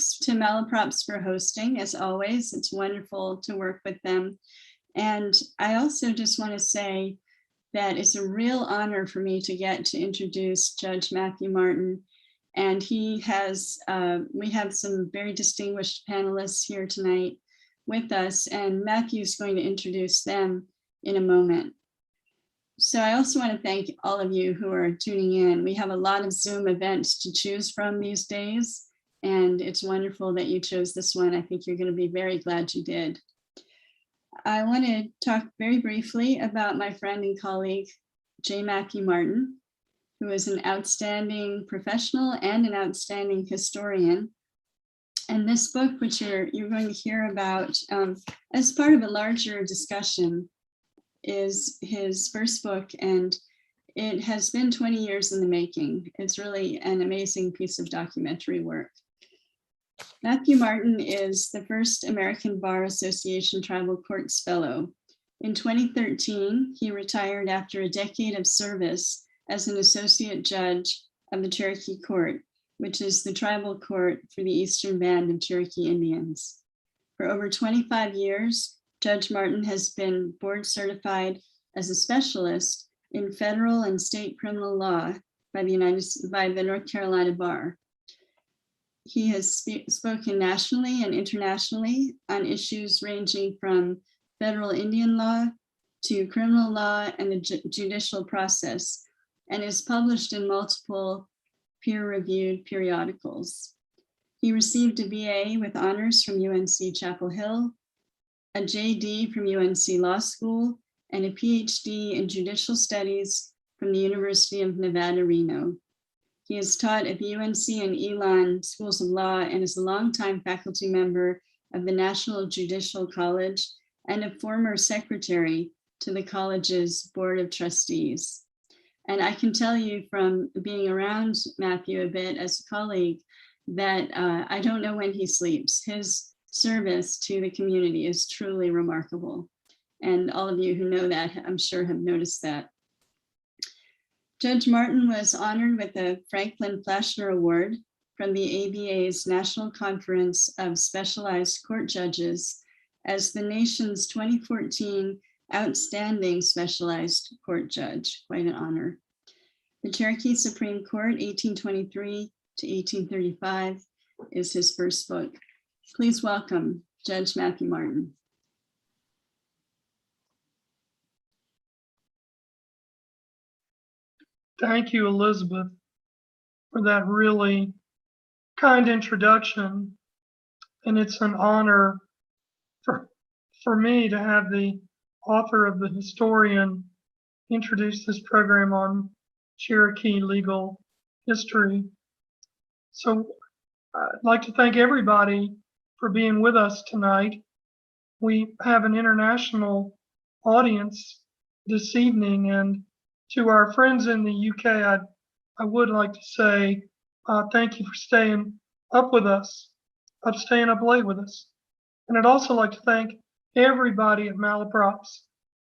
thanks to Malaprops for hosting, as always. It's wonderful to work with them. And I also just want to say that it's a real honor for me to get to introduce Judge Matthew Martin. And he has, we have some very distinguished panelists here tonight with us, and Matthew's going to introduce them in a moment. So I also want to thank all of you who are tuning in. We have a lot of Zoom events to choose from these days, and it's wonderful that you chose this one. I think you're going to be very glad you did. I want to talk very briefly about my friend and colleague, J. Matthew Martin, who is an outstanding professional and an outstanding historian. And this book, which you're going to hear about as part of a larger discussion, is his first book, and it has been 20 years in the making. It's really an amazing piece of documentary work. Matthew Martin is the first American Bar Association Tribal Courts Fellow. In 2013, he retired after a decade of service as an associate judge of the Cherokee Court, which is the tribal court for the Eastern Band of Cherokee Indians. For over 25 years, Judge Martin has been board certified as a specialist in federal and state criminal law by the North Carolina Bar. He has spoken nationally and internationally on issues ranging from federal Indian law to criminal law and the judicial process, and is published in multiple peer-reviewed periodicals. He received a BA with honors from UNC Chapel Hill, a JD from UNC Law School, and a PhD in Judicial Studies from the University of Nevada, Reno. He has taught at the UNC and Elon Schools of Law and is a longtime faculty member of the National Judicial College and a former secretary to the college's Board of Trustees. And I can tell you from being around Matthew a bit as a colleague that I don't know when he sleeps. His service to the community is truly remarkable. And all of you who know that, I'm sure, have noticed that. Judge Martin was honored with the Franklin Flashner Award from the ABA's National Conference of Specialized Court Judges as the nation's 2014 Outstanding Specialized Court Judge. Quite an honor. The Cherokee Supreme Court, 1823 to 1835, is his first book. Please welcome Judge Matthew Martin. Thank you, Elizabeth, for that really kind introduction. And it's an honor for me to have the author of The Historian introduce this program on Cherokee legal history. So I'd like to thank everybody for being with us tonight. We have an international audience this evening, and to our friends in the UK, I would like to say thank you for staying up with us, staying up late with us. And I'd also like to thank everybody at Malaprops,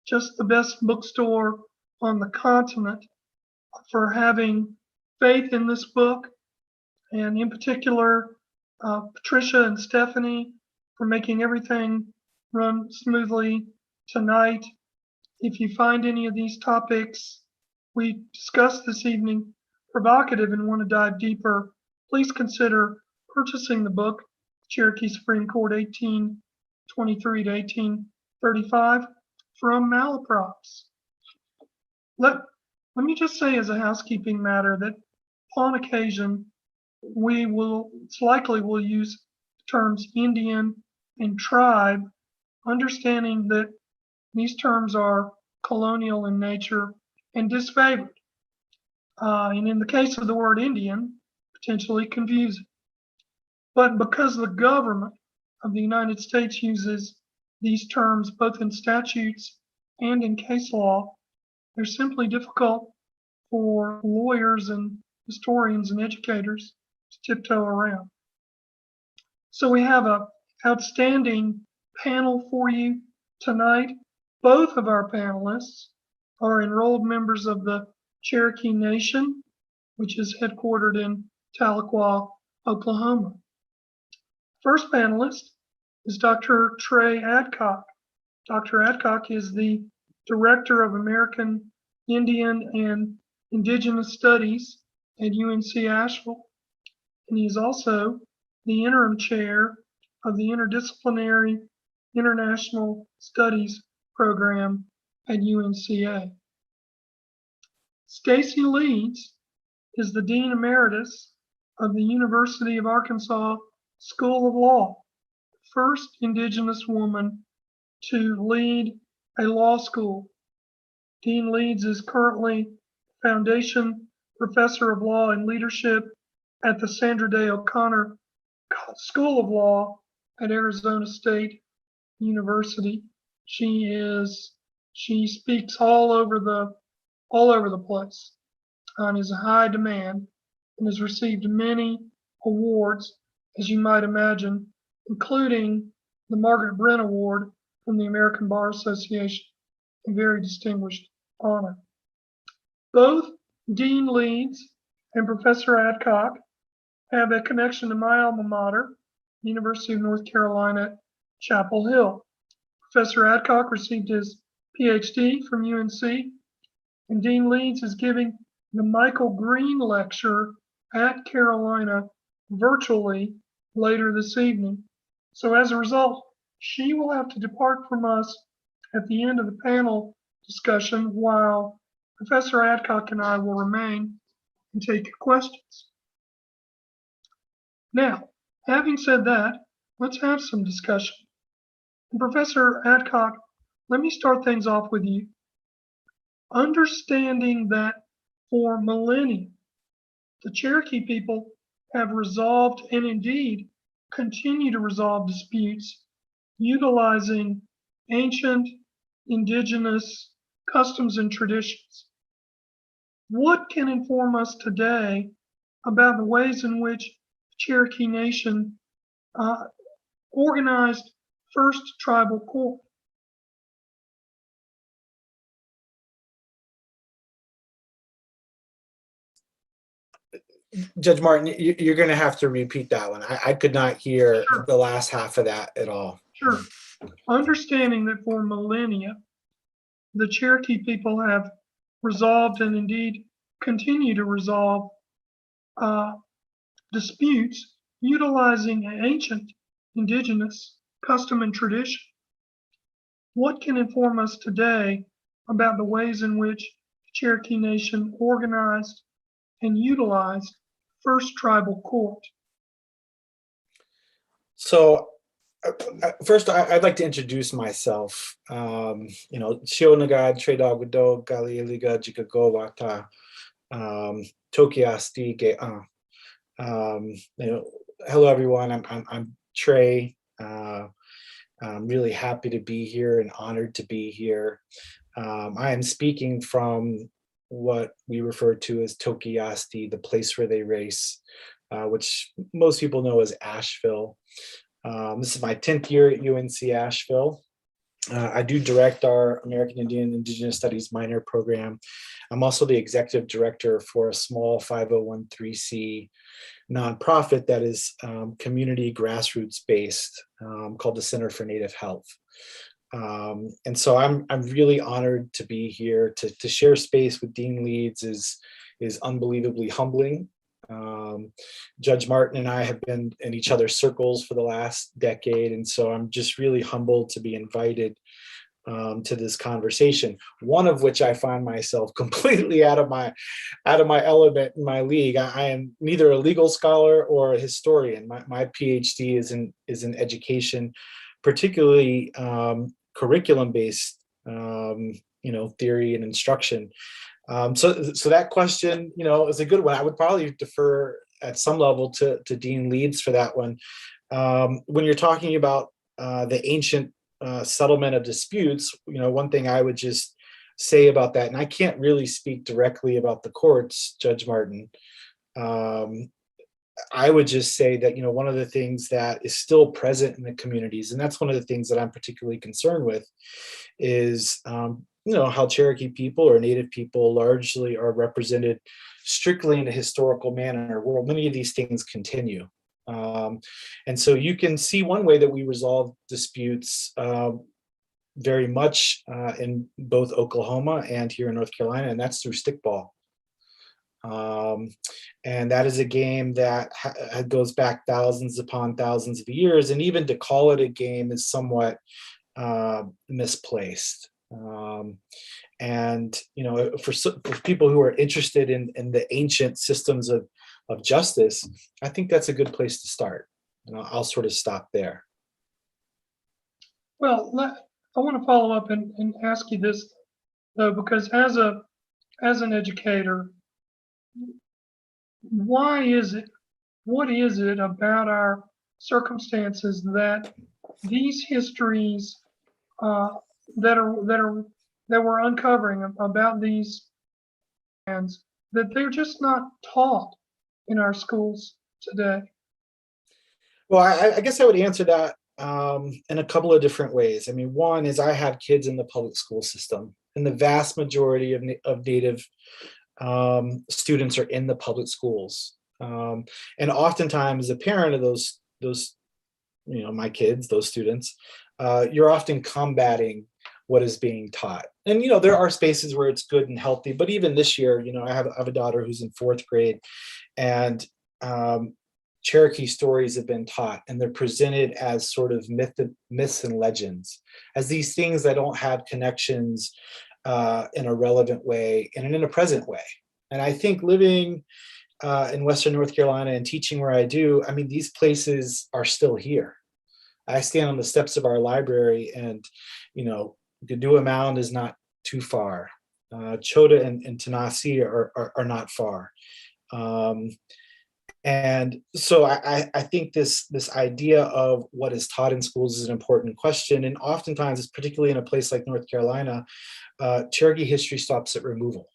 just the best bookstore on the continent, for having faith in this book, and in particular, Patricia and Stephanie for making everything run smoothly tonight. If you find any of these topics we discussed this evening provocative and want to dive deeper, please consider purchasing the book, Cherokee Supreme Court 1823 to 1835 from Malaprops. Let me just say as a housekeeping matter that on occasion, it's likely we'll use terms Indian and tribe, understanding that these terms are colonial in nature and disfavored. And in the case of the word Indian, potentially confusing. But because the government of the United States uses these terms both in statutes and in case law, they're simply difficult for lawyers and historians and educators to tiptoe around. So we have an outstanding panel for you tonight. Both of our panelists are enrolled members of the Cherokee Nation, which is headquartered in Tahlequah, Oklahoma. First panelist is Dr. Trey Adcock. Dr. Adcock is the Director of American Indian and Indigenous Studies at UNC Asheville, and he is also the interim chair of the Interdisciplinary International Studies program at UNCA. Stacy Leeds is the Dean Emeritus of the University of Arkansas School of Law, first Indigenous woman to lead a law school. Dean Leeds is currently Foundation Professor of Law and Leadership at the Sandra Day O'Connor School of Law at Arizona State University. She speaks all over the place and is a high demand and has received many awards, as you might imagine, including the Margaret Brent Award from the American Bar Association, a very distinguished honor. Both Dean Leeds and Professor Adcock have a connection to my alma mater, University of North Carolina, Chapel Hill. Professor Adcock received his PhD from UNC, and Dean Leeds is giving the Michael Green Lecture at Carolina virtually later this evening. So as a result, she will have to depart from us at the end of the panel discussion, while Professor Adcock and I will remain and take your questions. Now, having said that, let's have some discussion. And Professor Adcock, let me start things off with you. Understanding that for millennia, the Cherokee people have resolved and indeed continue to resolve disputes utilizing ancient indigenous customs and traditions. What can inform us today about the ways in which the Cherokee Nation organized first tribal court? Judge Martin, you're going to have to repeat that one. I could not hear the last half of that at all. Sure. Understanding that for millennia, the Cherokee people have resolved and indeed continue to resolve disputes utilizing ancient indigenous custom and tradition. What can inform us today about the ways in which the Cherokee Nation organized and utilized first tribal court? So first, I'd like to introduce myself. Shionagad, Tredagado, Galieliga, Jikagowata, Tokiasti, hello everyone. I'm Trey. I'm really happy to be here and honored to be here. I am speaking from what we refer to as Tokiasti, the place where they race, which most people know as Asheville. This is my 10th year at UNC Asheville. I do direct our American Indian Indigenous Studies minor program. I'm also the executive director for a small 501(c) nonprofit that is community grassroots based, called the Center for Native Health. And so I'm really honored to be here to share space with Dean Leeds is unbelievably humbling. Judge Martin and I have been in each other's circles for the last decade, and so I'm just really humbled to be invited to this conversation, one of which I find myself completely out of my element in my league. I am neither a legal scholar or a historian. My PhD is in education, particularly curriculum-based theory and instruction. So that question, is a good one. I would probably defer at some level to Dean Leeds for that one. When you're talking about the ancient settlement of disputes, one thing I would just say about that, and I can't really speak directly about the courts, Judge Martin. I would just say that, one of the things that is still present in the communities, and that's one of the things that I'm particularly concerned with, is how Cherokee people or Native people largely are represented strictly in a historical manner, where many of these things continue. And so you can see one way that we resolve disputes very much in both Oklahoma and here in North Carolina, and that's through stickball. And that is a game that goes back thousands upon thousands of years, and even to call it a game is somewhat misplaced. And you know, for people who are interested in the ancient systems of justice, I think that's a good place to start. And I'll sort of stop there. Well, I want to follow up and ask you this, though, because as an educator, what is it about our circumstances that these histories that we're uncovering about these lands, that they're just not taught in our schools today? Well, I guess I would answer that in a couple of different ways. I mean, one is I have kids in the public school system, and the vast majority of Native students are in the public schools. And oftentimes, as a parent of those, you know, my kids, those students, you're often combating what is being taught. And, you know, there are spaces where it's good and healthy, but even this year, you know, I have a daughter who's in 4th grade, and Cherokee stories have been taught, and they're presented as sort of myths and legends, as these things that don't have connections in a relevant way and in a present way. And I think living in Western North Carolina and teaching where I do, I mean, these places are still here. I stand on the steps of our library, and, you know, Gadua Mound is not too far. Chota and Tanasi are not far. And so I think this idea of what is taught in schools is an important question. And oftentimes, particularly in a place like North Carolina, Cherokee history stops at removal.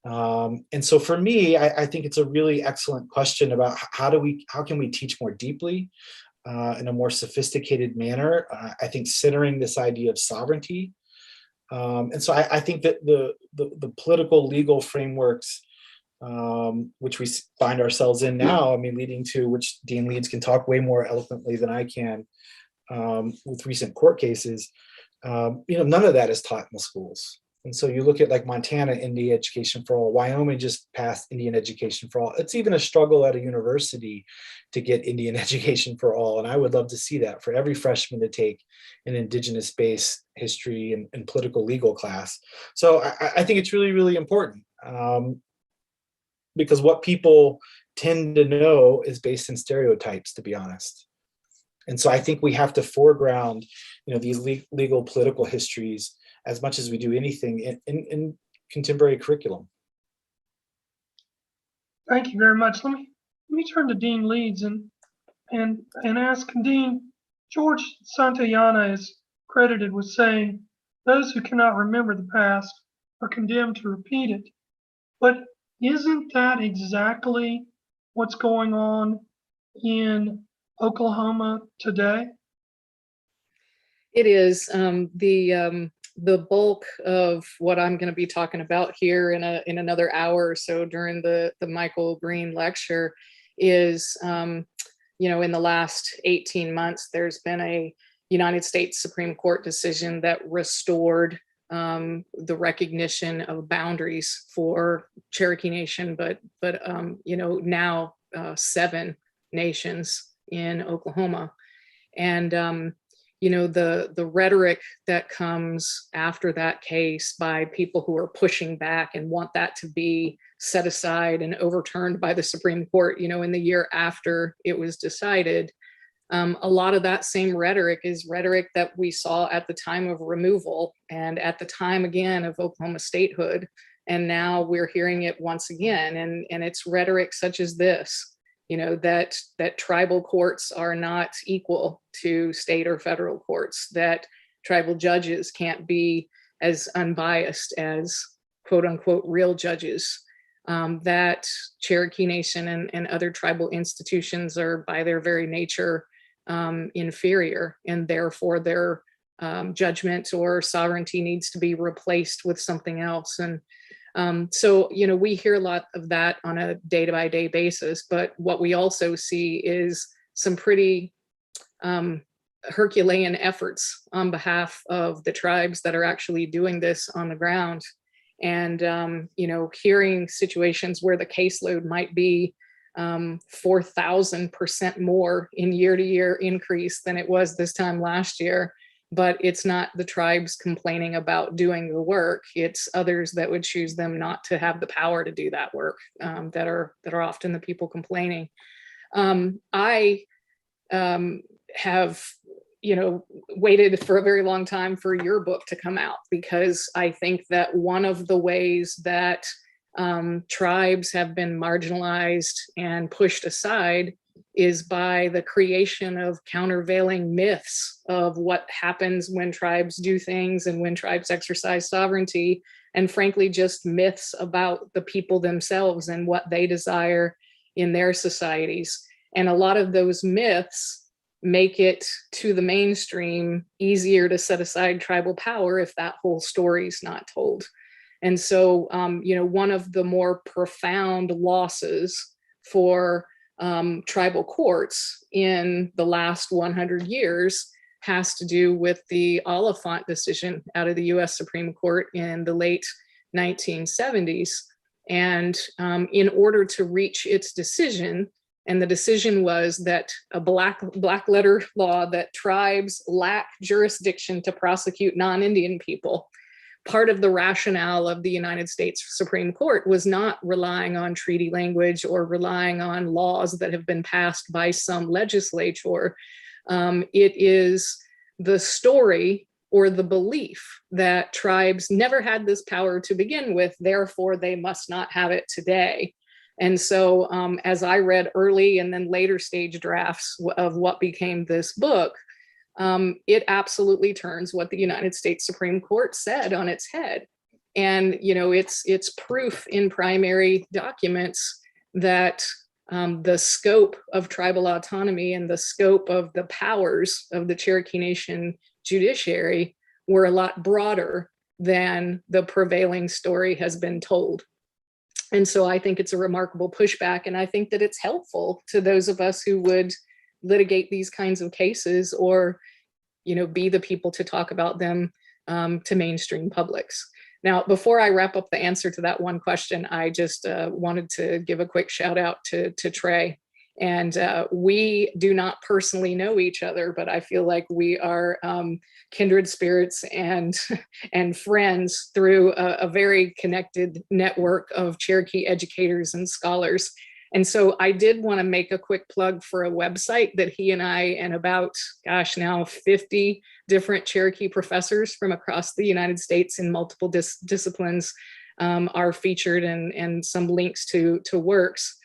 And so for me, I think it's a really excellent question about how can we teach more deeply in a more sophisticated manner. I think centering this idea of sovereignty. And so I think that the political legal frameworks which we find ourselves in now, I mean, leading to, which Dean Leeds can talk way more eloquently than I can with recent court cases, you know, none of that is taught in the schools. And so you look at like Montana, Indian Education for All, Wyoming just passed Indian Education for All. It's even a struggle at a university to get Indian Education for All. And I would love to see that for every freshman to take an Indigenous-based history and political legal class. So I think it's really, really important. Because what people tend to know is based in stereotypes, to be honest. And so I think we have to foreground, you know, these legal political histories as much as we do anything in contemporary curriculum. Thank you very much. Let me turn to Dean Leeds and ask Dean. George Santayana is credited with saying, "Those who cannot remember the past are condemned to repeat it." But isn't that exactly what's going on in Oklahoma today? It is. The bulk of what I'm going to be talking about here in another hour or so during the Michael Green lecture is, you know, in the last 18 months, there's been a United States Supreme Court decision that restored the recognition of boundaries for Cherokee Nation, but you know, now 7 nations in Oklahoma. And you know, the rhetoric that comes after that case by people who are pushing back and want that to be set aside and overturned by the Supreme Court, you know, in the year after it was decided, a lot of that same rhetoric is rhetoric that we saw at the time of removal and at the time, again, of Oklahoma statehood. And now we're hearing it once again. And it's rhetoric such as this, you know, that tribal courts are not equal to state or federal courts, that tribal judges can't be as unbiased as quote unquote real judges, that Cherokee Nation and other tribal institutions are by their very nature inferior, and therefore their judgment or sovereignty needs to be replaced with something else. And So, we hear a lot of that on a day-by-day basis, but what we also see is some pretty Herculean efforts on behalf of the tribes that are actually doing this on the ground. And, hearing situations where the caseload might be 4,000% more in year-to-year increase than it was this time last year. But it's not the tribes complaining about doing the work. It's others that would choose them not to have the power to do that work that are often the people complaining. I have, waited for a very long time for your book to come out, because I think that one of the ways that tribes have been marginalized and pushed aside is by the creation of countervailing myths of what happens when tribes do things and when tribes exercise sovereignty, and frankly, just myths about the people themselves and what they desire in their societies. And a lot of those myths make it to the mainstream easier to set aside tribal power if that whole story is not told. And so, one of the more profound losses for tribal courts in the last 100 years has to do with the Oliphant decision out of the US Supreme Court in the late 1970s. And in order to reach its decision, and the decision was that a black letter law that tribes lack jurisdiction to prosecute non-Indian people. Part of the rationale of the United States Supreme Court was not relying on treaty language or relying on laws that have been passed by some legislature. It is the story or the belief that tribes never had this power to begin with, therefore they must not have it today. And so as I read early and then later stage drafts of what became this book, it absolutely turns what the United States Supreme Court said on its head. And, it's proof in primary documents that the scope of tribal autonomy and the scope of the powers of the Cherokee Nation judiciary were a lot broader than the prevailing story has been told. And so I think it's a remarkable pushback. And I think that it's helpful to those of us who would litigate these kinds of cases or, be the people to talk about them to mainstream publics. Now, before I wrap up the answer to that one question, I just wanted to give a quick shout out to Trey. And we do not personally know each other, but I feel like we are kindred spirits and friends through a very connected network of Cherokee educators and scholars. And so I did want to make a quick plug for a website that he and I and about, now 50 different Cherokee professors from across the United States in multiple disciplines are featured, and some links to works.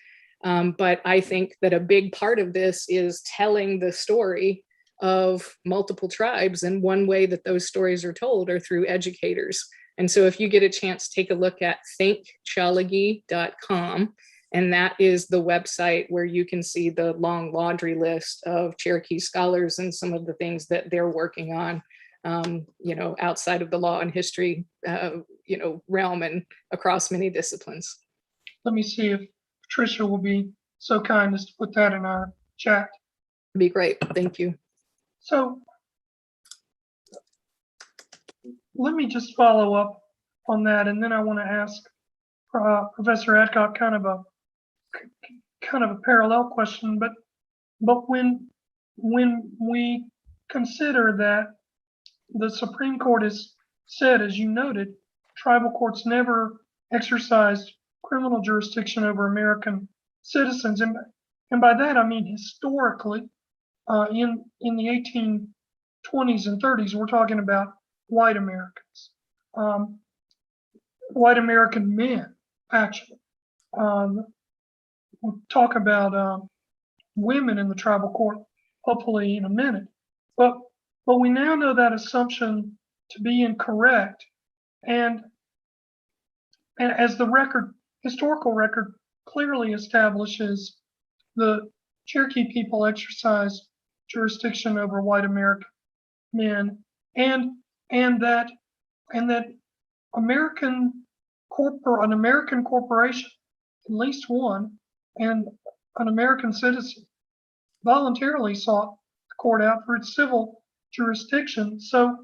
But I think that a big part of this is telling the story of multiple tribes. And one way that those stories are told are through educators. And so if you get a chance, take a look at thinkchalagi.com. And that is the website where you can see the long laundry list of Cherokee scholars and some of the things that they're working on, outside of the law and history, realm and across many disciplines. Let me see if Patricia will be so kind as to put that in our chat. It'd be great. Thank you. So let me just follow up on that, and then I want to ask Professor Adcock kind of a parallel question. But when we consider that the Supreme Court has said, as you noted, tribal courts never exercised criminal jurisdiction over American citizens, and by that I mean historically, in the 1820s and 30s, we're talking about white Americans, white American men, actually. We'll talk about women in the tribal court, hopefully in a minute. But we now know that assumption to be incorrect, and as the historical record clearly establishes, the Cherokee people exercised jurisdiction over white American men, and that American an American corporation, at least one, and an American citizen voluntarily sought the court out for its civil jurisdiction. So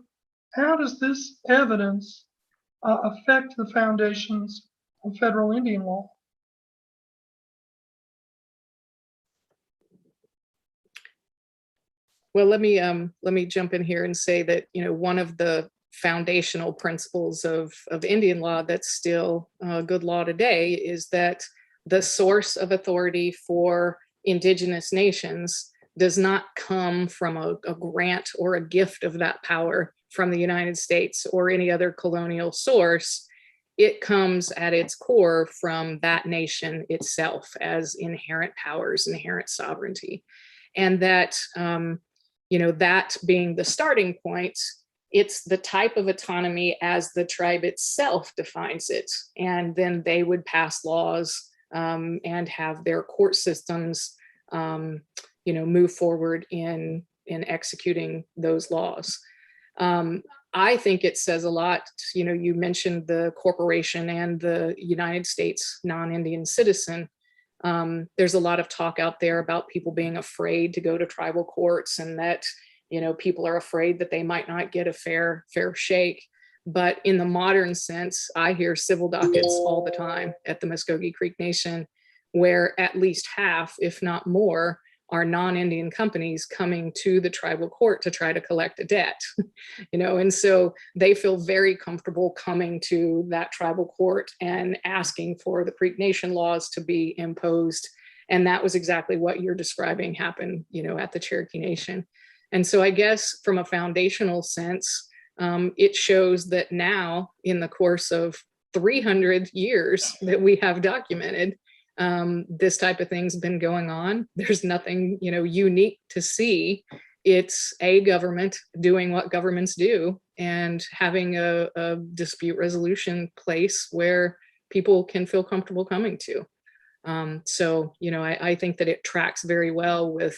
how does this evidence affect the foundations of federal Indian law? Well, let me jump in here and say that, you know, one of the foundational principles of Indian law that's still good law today is that the source of authority for indigenous nations does not come from a grant or a gift of that power from the United States or any other colonial source. It comes at its core from that nation itself as inherent powers, inherent sovereignty. And that, you know, that being the starting point, it's the type of autonomy as the tribe itself defines it. And then they would pass laws and have their court systems, you know, move forward in executing those laws. I think it says a lot. You know, you mentioned the corporation and the United States non-Indian citizen. There's a lot of talk out there about people being afraid to go to tribal courts, and that, you know, people are afraid that they might not get a fair shake. But in the modern sense, I hear civil dockets all the time at the Muskogee Creek Nation, where at least half, if not more, are non-Indian companies coming to the tribal court to try to collect a debt, you know, and so they feel very comfortable coming to that tribal court and asking for the Creek Nation laws to be imposed. And that was exactly what you're describing happened, you know, at the Cherokee Nation. And so I guess from a foundational sense, it shows that now in the course of 300 years that we have documented, this type of thing's been going on. There's nothing, you know, unique to see. It's a government doing what governments do and having a dispute resolution place where people can feel comfortable coming to. So, you know, I think that it tracks very well with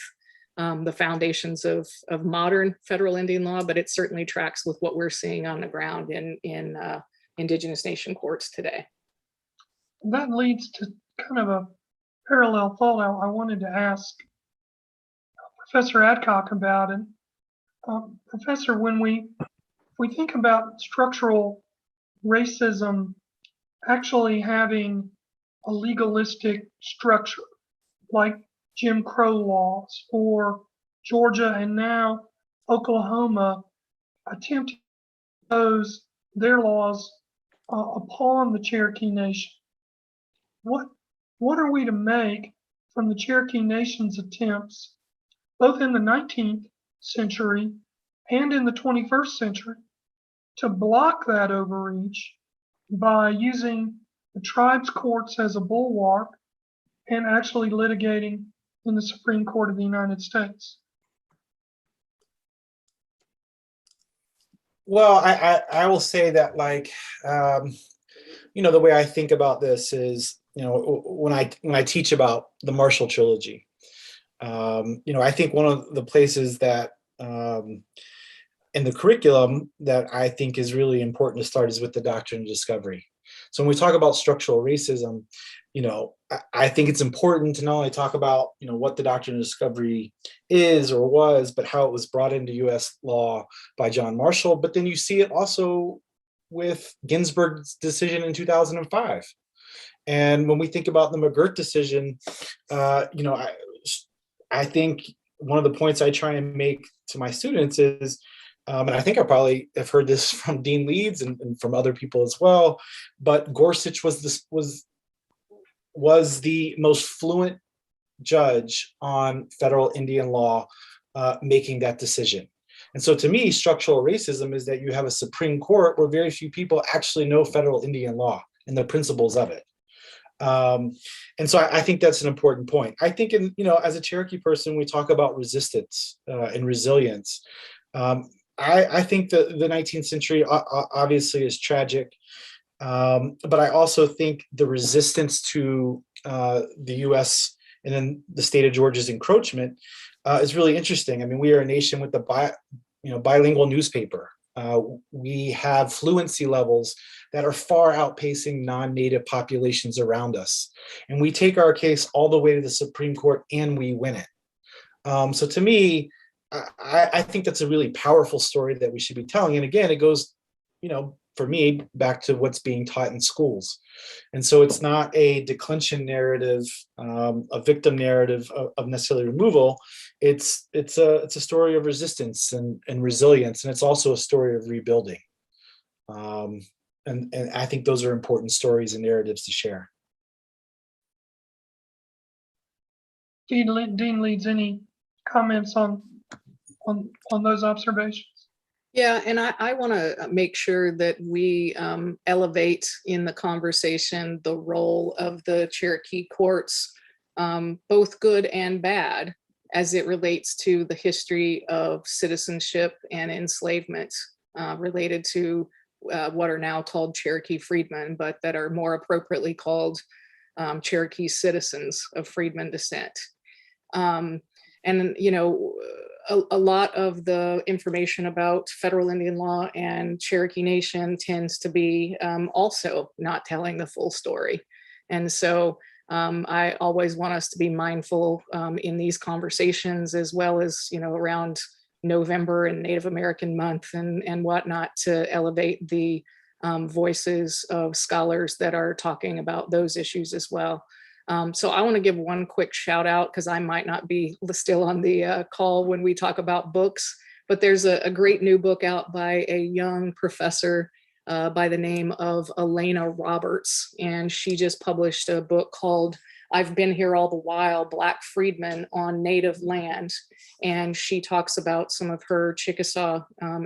the foundations of modern federal Indian law, but it certainly tracks with what we're seeing on the ground in Indigenous nation courts today. That leads to kind of a parallel thought I wanted to ask Professor Adcock about it. Professor, if we think about structural racism actually having a legalistic structure, like Jim Crow laws, or Georgia and now Oklahoma attempting to impose their laws upon the Cherokee Nation, what are we to make from the Cherokee Nation's attempts, both in the 19th century and in the 21st century, to block that overreach by using the tribes courts as a bulwark and actually litigating in the Supreme Court of the United States? Well, I will say that, like, you know, the way I think about this is, you know, when I teach about the Marshall Trilogy, you know, I think one of the places that in the curriculum that I think is really important to start is with the doctrine of discovery. So when we talk about structural racism, you know, I think it's important to not only talk about, you know, what the doctrine of discovery is or was, but how it was brought into US law by John Marshall. But then you see it also with Ginsburg's decision in 2005. And when we think about the McGirt decision, you know, I think one of the points I try and make to my students is, and I think I probably have heard this from Dean Leeds and from other people as well, but Gorsuch was the most fluent judge on federal Indian law making that decision. And so to me, structural racism is that you have a Supreme Court where very few people actually know federal Indian law and the principles of it. And so I think that's an important point. I think, you know, as a Cherokee person, we talk about resistance and resilience. I think the 19th century obviously is tragic, but I also think the resistance to the U.S. and then the state of Georgia's encroachment is really interesting. I mean, we are a nation with the bilingual newspaper. We have fluency levels that are far outpacing non-native populations around us. And we take our case all the way to the Supreme Court and we win it. So to me, I think that's a really powerful story that we should be telling. And again, it goes, for me, back to what's being taught in schools. And so it's not a declension narrative, a victim narrative of necessarily removal. It's a story of resistance and resilience, and it's also a story of rebuilding. And I think those are important stories and narratives to share. Dean Leeds, any comments on those observations? Yeah, and I want to make sure that we elevate in the conversation the role of the Cherokee courts, both good and bad, as it relates to the history of citizenship and enslavement related to what are now called Cherokee freedmen, but that are more appropriately called Cherokee citizens of freedmen descent. And, a lot of the information about federal Indian law and Cherokee Nation tends to be also not telling the full story. And so I always want us to be mindful in these conversations, as well as, around November and Native American month and whatnot, to elevate the voices of scholars that are talking about those issues as well. So I want to give one quick shout out, because I might not be still on the call when we talk about books, but there's a great new book out by a young professor by the name of Elena Roberts. And she just published a book called I've Been Here All the While, Black Freedmen on Native Land. And she talks about some of her Chickasaw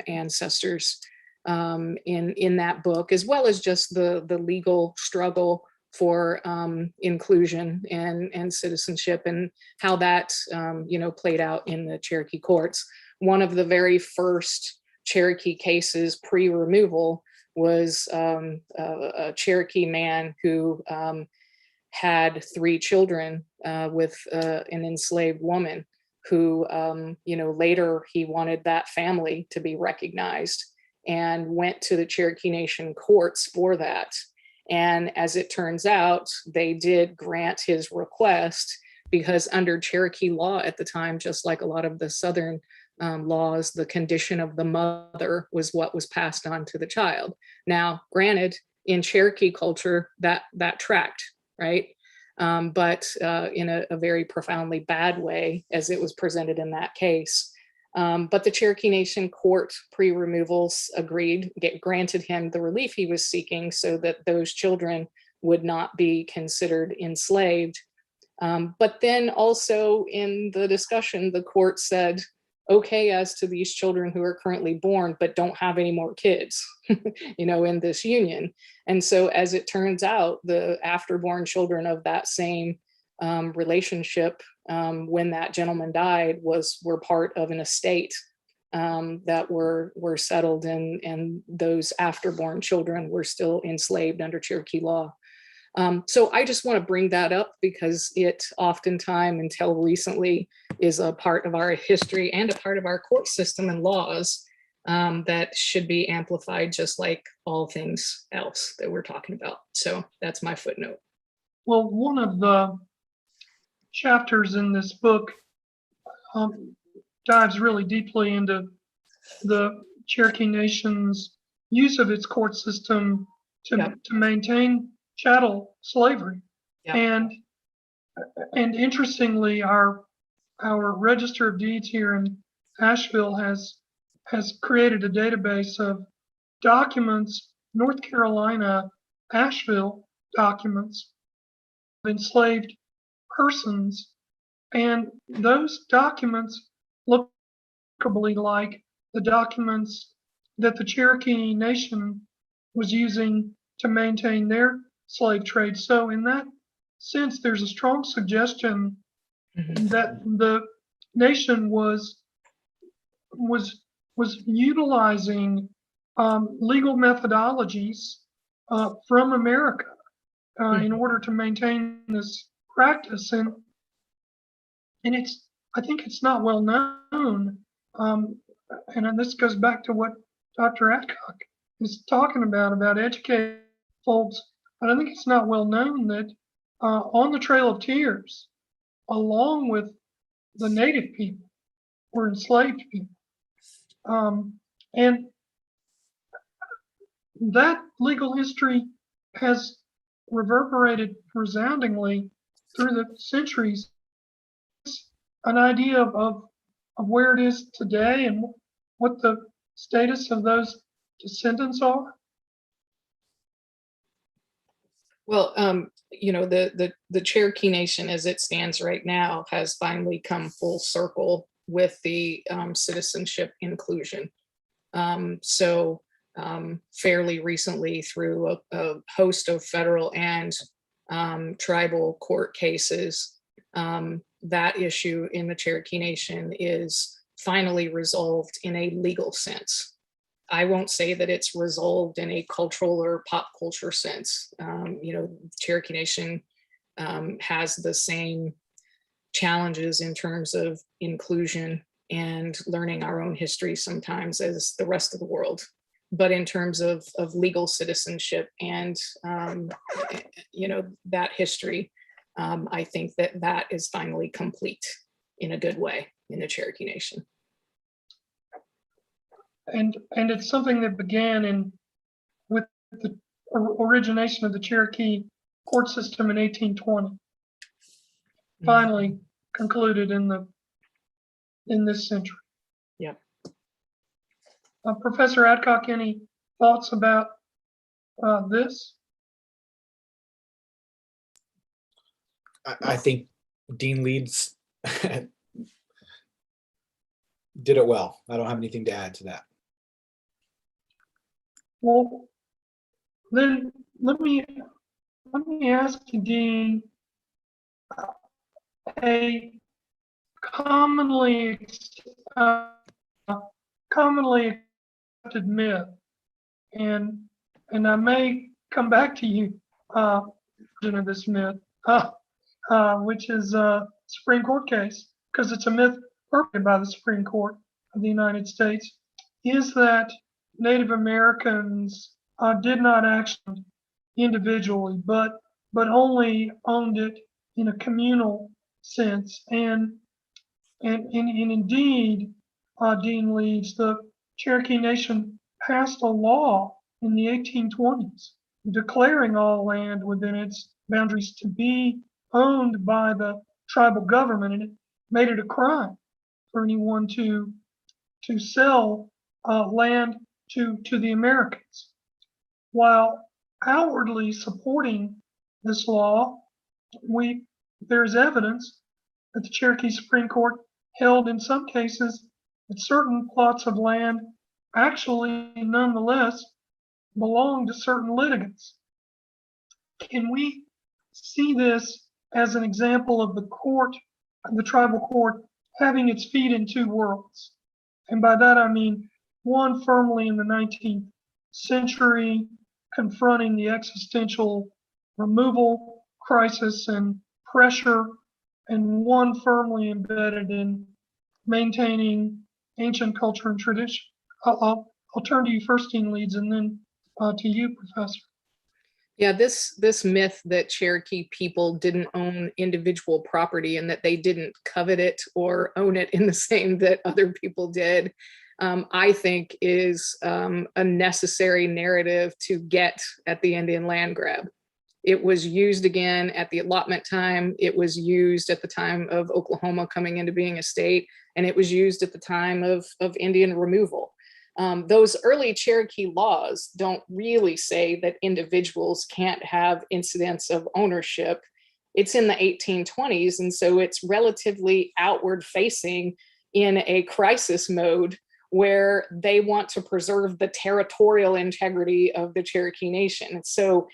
ancestors in that book, as well as just the legal struggle for inclusion and citizenship, and how that played out in the Cherokee courts. One of the very first Cherokee cases pre-removal was a Cherokee man who had 3 children with an enslaved woman who, later he wanted that family to be recognized and went to the Cherokee Nation courts for that. And as it turns out, they did grant his request, because under Cherokee law at the time, just like a lot of the Southern laws, the condition of the mother was what was passed on to the child. Now, granted, in Cherokee culture, that tracked, right? But in a very profoundly bad way, as it was presented in that case. But the Cherokee Nation court pre-removals granted him the relief he was seeking, so that those children would not be considered enslaved. But then also in the discussion, the court said, okay, as to these children who are currently born, but don't have any more kids, in this union. And so as it turns out, the afterborn children of that same relationship, when that gentleman died, were part of an estate that were settled, and those afterborn children were still enslaved under Cherokee law. So I just want to bring that up, because it oftentimes, until recently, is a part of our history and a part of our court system and laws that should be amplified, just like all things else that we're talking about. So that's my footnote. Well, one of the chapters in this book dives really deeply into the Cherokee Nation's use of its court system to maintain chattel slavery. And interestingly, our Register of Deeds here in Asheville has created a database of documents, North Carolina, Asheville documents of enslaved persons, and those documents look like the documents that the Cherokee Nation was using to maintain their slave trade. So in that sense, there's a strong suggestion that the nation was utilizing legal methodologies from America in order to maintain this practice, and I think it's not well known, and this goes back to what Dr. Adcock is talking about educating folks. And I think it's not well known that on the Trail of Tears, along with the native people, were enslaved people. And that legal history has reverberated resoundingly through the centuries. An idea of where it is today and what the status of those descendants are? Well, you know, the Cherokee Nation as it stands right now has finally come full circle with the citizenship inclusion. So fairly recently, through a host of federal and tribal court cases, that issue in the Cherokee Nation is finally resolved in a legal sense. I won't say that it's resolved in a cultural or pop culture sense. You know, Cherokee Nation has the same challenges in terms of inclusion and learning our own history sometimes as the rest of the world. But in terms of legal citizenship and, you know, that history, I think that is finally complete in a good way in the Cherokee Nation. And it's something that began with the origination of the Cherokee court system in 1820. Finally concluded in this century. Yeah. Professor Adcock, any thoughts about this? I think Dean Leeds did it well. I don't have anything to add to that. Well, then let me ask you, Dean, a commonly accepted myth, and I may come back to you, of this myth, which is a Supreme Court case, because it's a myth perpetrated by the Supreme Court of the United States, is that Native Americans did not act individually, but only owned it in a communal sense. And indeed, Dean Leeds, the Cherokee Nation passed a law in the 1820s declaring all land within its boundaries to be owned by the tribal government, and it made it a crime for anyone to sell land to the Americans. While outwardly supporting this law, there's evidence that the Cherokee Supreme Court held in some cases that certain plots of land actually nonetheless belong to certain litigants. Can we see this as an example of the tribal court having its feet in two worlds? And by that I mean one firmly in the 19th century, confronting the existential removal crisis and pressure, and one firmly embedded in maintaining ancient culture and tradition. I'll turn to you first, Dean Leeds, and then to you, Professor. Yeah, this myth that Cherokee people didn't own individual property and that they didn't covet it or own it in the same that other people did, I think is a necessary narrative to get at the Indian land grab. It was used again at the allotment time. It was used at the time of Oklahoma coming into being a state, and it was used at the time of Indian removal. Those early Cherokee laws don't really say that individuals can't have incidents of ownership. It's in the 1820s, and so it's relatively outward facing in a crisis mode where they want to preserve the territorial integrity of the Cherokee Nation. So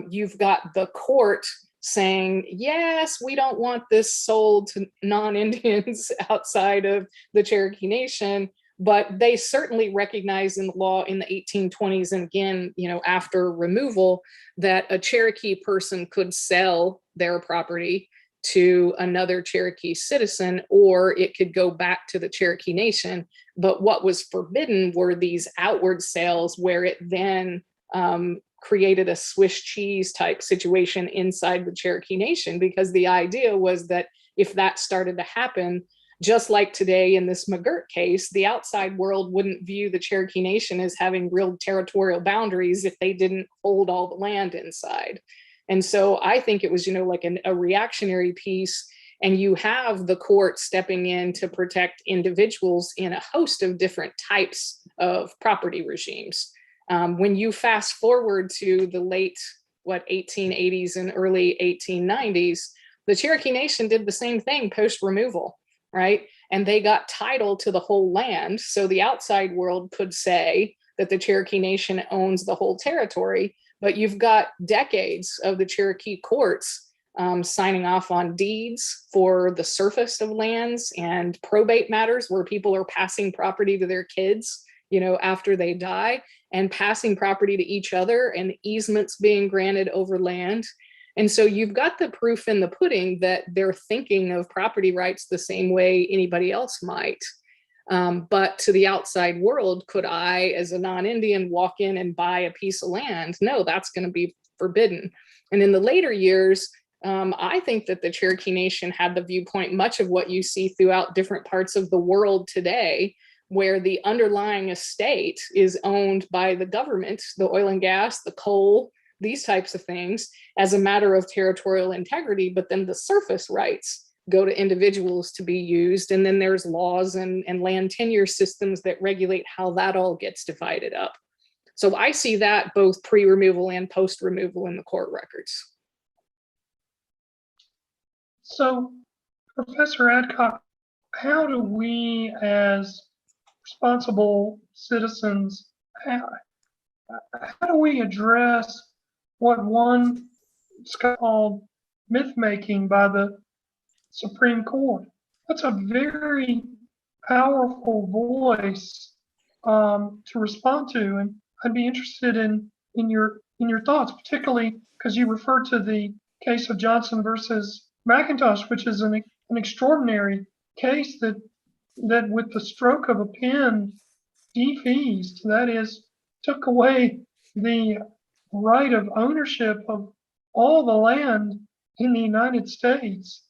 you've got the court saying, yes, we don't want this sold to non-Indians outside of the Cherokee Nation, but they certainly recognize in the law in the 1820s, and again, you know, after removal, that a Cherokee person could sell their property to another Cherokee citizen, or it could go back to the Cherokee Nation. But what was forbidden were these outward sales, where it then created a Swiss cheese type situation inside the Cherokee Nation, because the idea was that if that started to happen, just like today in this McGirt case, the outside world wouldn't view the Cherokee Nation as having real territorial boundaries if they didn't hold all the land inside. And so I think it was, like a reactionary piece, and you have the court stepping in to protect individuals in a host of different types of property regimes. When you fast forward to the late, 1880s and early 1890s, the Cherokee Nation did the same thing post-removal, right? And they got title to the whole land. So the outside world could say that the Cherokee Nation owns the whole territory, but you've got decades of the Cherokee courts signing off on deeds for the surface of lands and probate matters where people are passing property to their kids, after they die, and passing property to each other, and easements being granted over land. And so you've got the proof in the pudding that they're thinking of property rights the same way anybody else might. But to the outside world, could I, as a non-Indian, walk in and buy a piece of land? No, that's going to be forbidden. And in the later years, I think that the Cherokee Nation had the viewpoint, much of what you see throughout different parts of the world today, where the underlying estate is owned by the government, the oil and gas, the coal, these types of things, as a matter of territorial integrity, but then the surface rights go to individuals to be used. And then there's laws and land tenure systems that regulate how that all gets divided up. So I see that both pre-removal and post-removal in the court records. So, Professor Adcock, how do we as responsible citizens, how do we address what one is called myth-making by the Supreme Court? That's a very powerful voice to respond to, and I'd be interested in your thoughts, particularly because you referred to the case of Johnson versus McIntosh, which is an extraordinary case that with the stroke of a pen defeased, that is, took away the right of ownership of all the land in the United States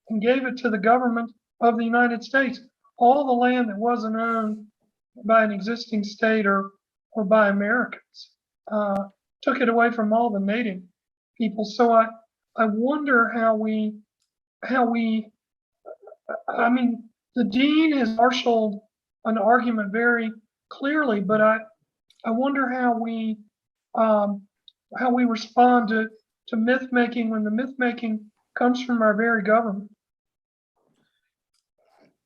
and gave it to the government of the United States. All the land that wasn't owned by an existing state or by Americans, took it away from all the native people. So I wonder how we, I mean, the dean has marshaled an argument very clearly, but I wonder how we respond to myth making when the myth making comes from our very government.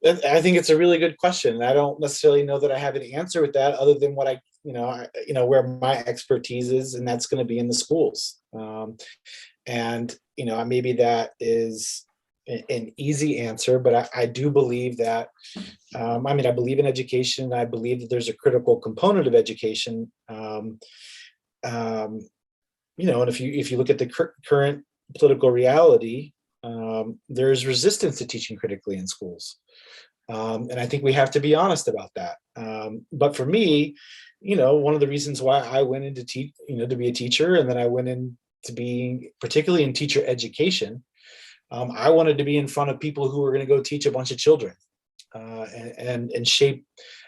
I think it's a really good question. I don't necessarily know that I have an answer with that, other than what where my expertise is, and that's going to be in the schools. Maybe that is an easy answer, but I do believe that, I believe in education. I believe that there's a critical component of education. And if you look at the current political reality, there's resistance to teaching critically in schools. And I think we have to be honest about that. But for me, one of the reasons why I went into to be a teacher, and then I went into being particularly in teacher education, I wanted to be in front of people who were going to go teach a bunch of children and shape,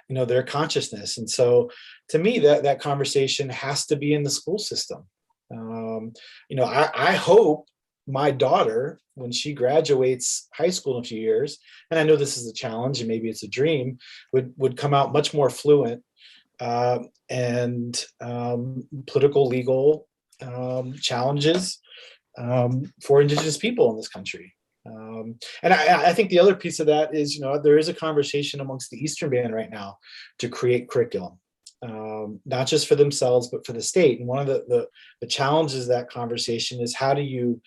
their consciousness. And so to me, that conversation has to be in the school system. I hope my daughter, when she graduates high school in a few years, and I know this is a challenge and maybe it's a dream, would come out much more fluent and political, legal challenges for Indigenous people in this country. And I think the other piece of that is, there is a conversation amongst the Eastern Band right now to create curriculum. not just for themselves, but for the state. And one of the challenges of that conversation is how do you,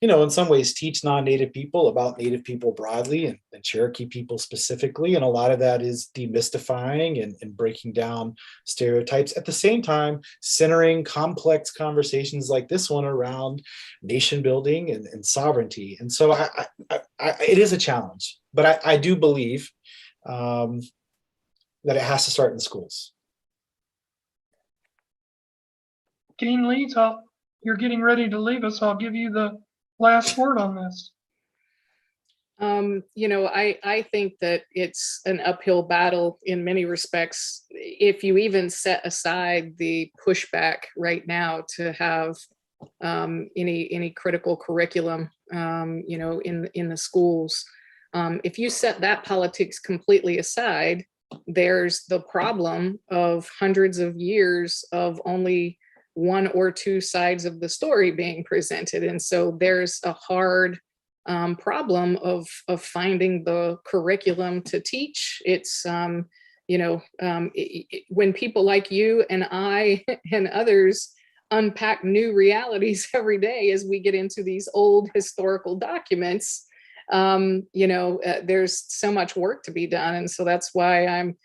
in some ways teach non-Native people about Native people broadly and Cherokee people specifically. And a lot of that is demystifying and breaking down stereotypes. At the same time, centering complex conversations like this one around nation building and sovereignty. And so it is a challenge, but I do believe that it has to start in schools. Dean Leeds, you're getting ready to leave us. I'll give you the last word on this. I think that it's an uphill battle in many respects. If you even set aside the pushback right now to have any critical curriculum, in the schools, if you set that politics completely aside, there's the problem of hundreds of years of only one or two sides of the story being presented. And so there's a hard problem of finding the curriculum to teach. It's, when people like you and I and others unpack new realities every day as we get into these old historical documents, there's so much work to be done. And so that's why I'm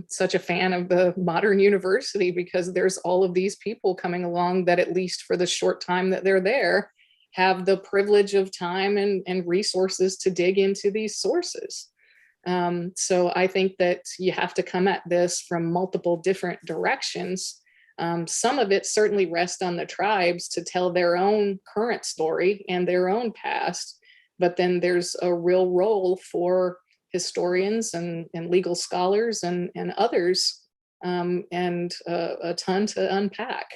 such a fan of the modern university, because there's all of these people coming along that, at least for the short time that they're there, have the privilege of time and resources to dig into these sources. So I think that you have to come at this from multiple different directions. Some of it certainly rests on the tribes to tell their own current story and their own past, but then there's a real role for historians and legal scholars and others, and a ton to unpack.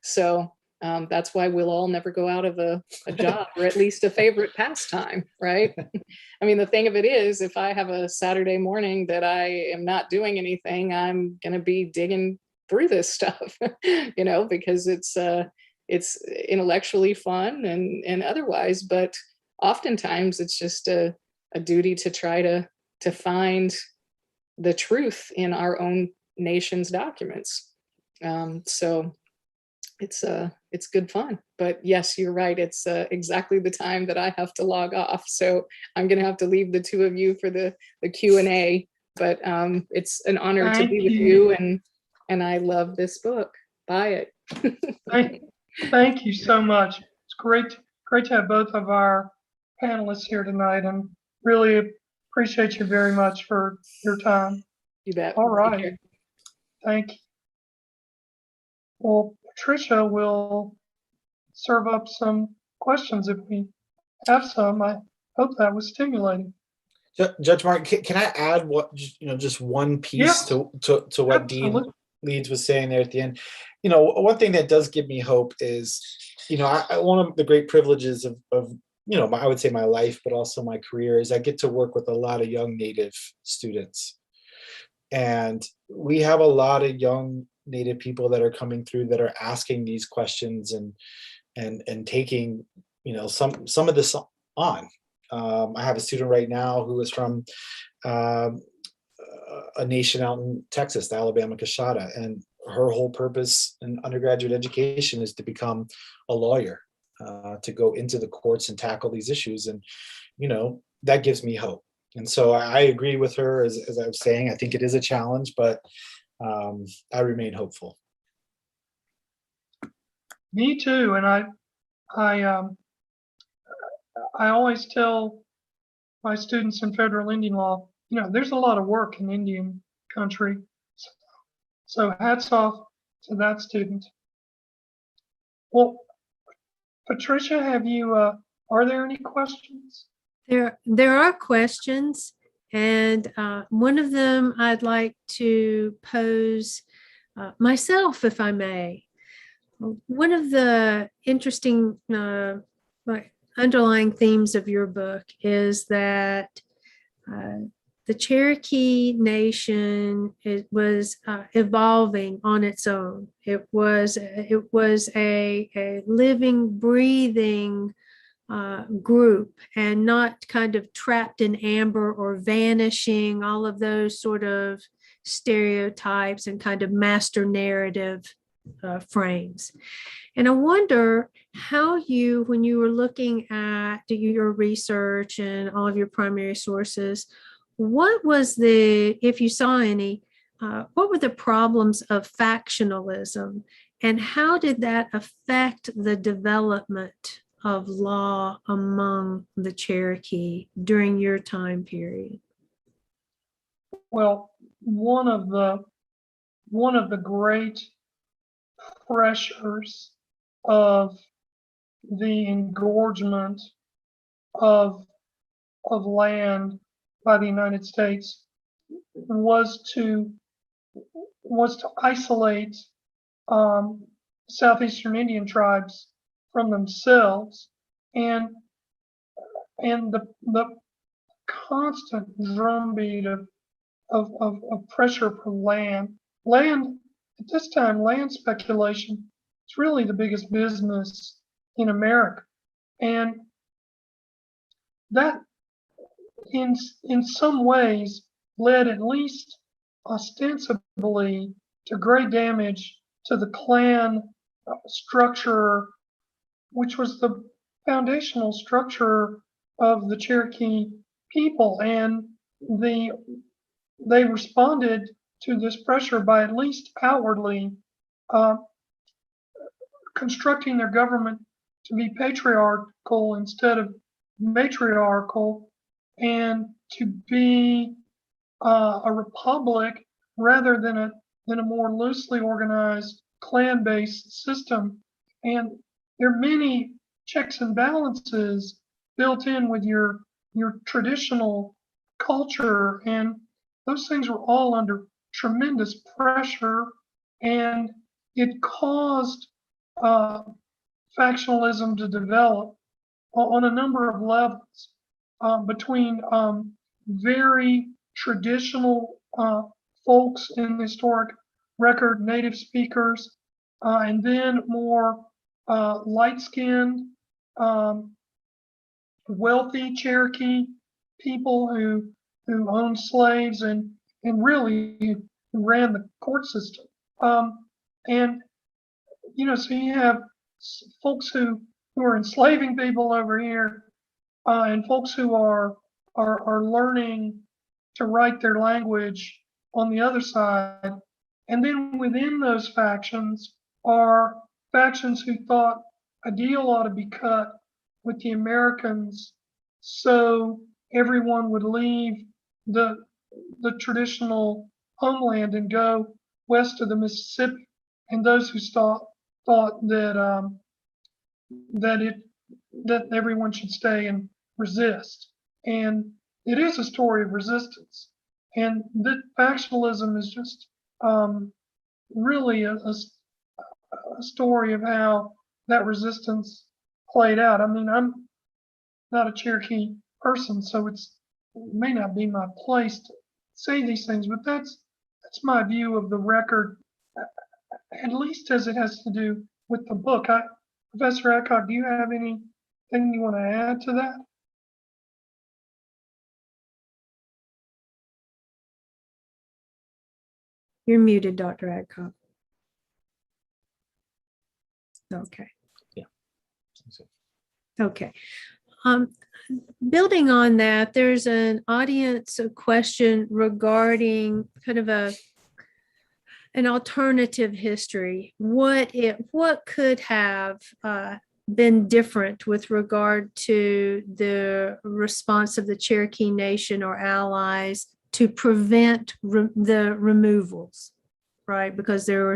So that's why we'll all never go out of a job, or at least a favorite pastime, right? I mean, the thing of it is, if I have a Saturday morning that I am not doing anything, I'm going to be digging through this stuff, because it's intellectually fun and otherwise, but oftentimes it's just a duty to try to find the truth in our own nation's documents. So it's good fun. But yes, you're right. It's exactly the time that I have to log off. So I'm going to have to leave the two of you for the Q&A. But it's an honor to be with you, and I love this book. Buy it. Thank you so much. It's great to have both of our panelists here tonight, and really appreciate you very much for your time. You bet. All right. Thank you. Well, Patricia will serve up some questions if we have some. I hope that was stimulating. Judge Martin, can I add just one piece Yes, to what absolutely. Dean Leeds was saying there at the end? One thing that does give me hope is, one of the great privileges of I would say my life, but also my career, is I get to work with a lot of young Native students. And we have a lot of young Native people that are coming through that are asking these questions and taking, some of this on. I have a student right now who is from a nation out in Texas, the Alabama Coshada, and her whole purpose in undergraduate education is to become a lawyer, to go into the courts and tackle these issues. And, that gives me hope. And so I agree with her, as I was saying. I think it is a challenge, but I remain hopeful. Me too. And I always tell my students in federal Indian law, there's a lot of work in Indian country. So hats off to that student. Well, Patricia, are there any questions? There are questions, and one of them I'd like to pose myself, if I may. One of the interesting underlying themes of your book is that the Cherokee Nation was evolving on its own. It was a living, breathing group and not kind of trapped in amber or vanishing, all of those sort of stereotypes and kind of master narrative frames. And I wonder how you, when you were looking at your research and all of your primary sources, what was if you saw any, what were the problems of factionalism, and how did that affect the development of law among the Cherokee during your time period? Well, one of the great pressures of the engorgement of land by the United States was to isolate Southeastern Indian tribes from themselves, and the constant drumbeat of pressure for land at this time. Land speculation is really the biggest business in America, and that in some ways led, at least ostensibly, to great damage to the clan structure, which was the foundational structure of the Cherokee people. And they responded to this pressure by, at least outwardly, constructing their government to be patriarchal instead of matriarchal, and to be a republic rather than a more loosely organized clan-based system. And there are many checks and balances built in with your traditional culture, and those things were all under tremendous pressure, and it caused factionalism to develop on a number of levels, between very traditional folks in the historic record, native speakers, and then more light-skinned, wealthy Cherokee people who owned slaves and really ran the court system. And so you have folks who are enslaving people over here, and folks who are learning to write their language on the other side. And then within those factions are factions who thought a deal ought to be cut with the Americans so everyone would leave the traditional homeland and go west of the Mississippi, and those who thought that everyone should stay and resist. And it is a story of resistance, and that factionalism is just really a story of how that resistance played out. I mean, I'm not a Cherokee person, so it may not be my place to say these things, but that's my view of the record, at least as it has to do with the book. Professor Adcock, do you have anything you want to add to that? You're muted, Dr. Adcock. Okay. Yeah. Okay. Building on that, there's an audience question regarding kind of an alternative history. What could have been different with regard to the response of the Cherokee Nation or allies to prevent the removals, right? Because there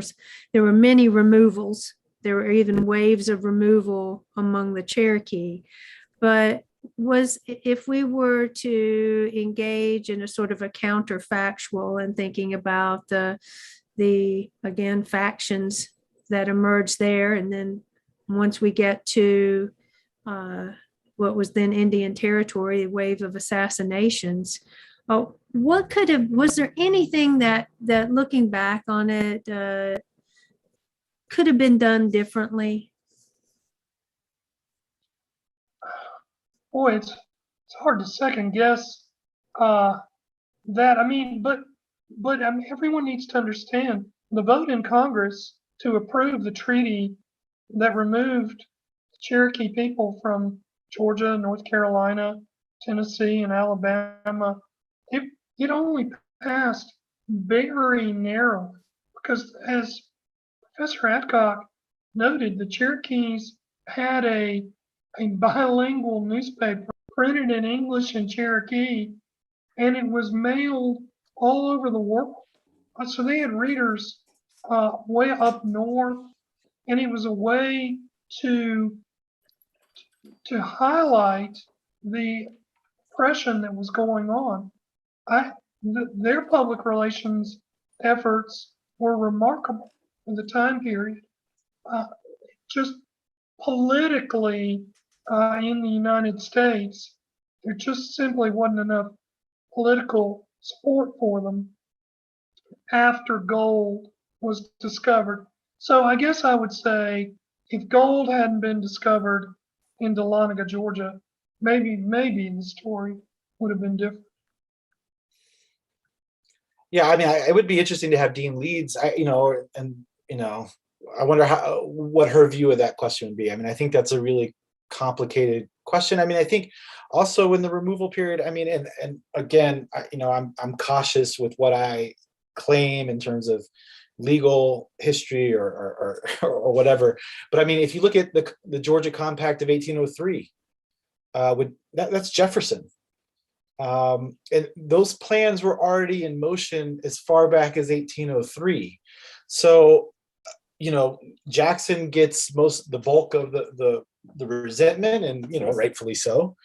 were many removals. There were even waves of removal among the Cherokee. But if we were to engage in a sort of a counterfactual and thinking about the again factions that emerged there, and then once we get to what was then Indian Territory, the wave of assassinations, was there anything that looking back on it could have been done differently? boy, it's hard to second guess that. I mean, but everyone needs to understand the vote in Congress to approve the treaty that removed Cherokee people from Georgia, North Carolina, Tennessee, and Alabama. It only passed very narrowly because, as Professor Adcock noted, the Cherokees had a bilingual newspaper printed in English and Cherokee, and it was mailed all over the world. So they had readers way up north, and it was a way to highlight the oppression that was going on. Their public relations efforts were remarkable for the time period. Just politically, in the United States, there just simply wasn't enough political support for them after gold was discovered. So I guess I would say if gold hadn't been discovered in Dahlonega, Georgia, maybe the story would have been different. Yeah, I mean, it would be interesting to have Dean Leeds. I wonder what her view of that question would be. I mean, I think that's a really complicated question. I mean, I think also in the removal period, I mean, and again, I'm cautious with what I claim in terms of legal history or whatever. But I mean, if you look at the Georgia Compact of 1803, that's Jefferson. And those plans were already in motion as far back as 1803. So, Jackson gets the bulk of the resentment, and rightfully so.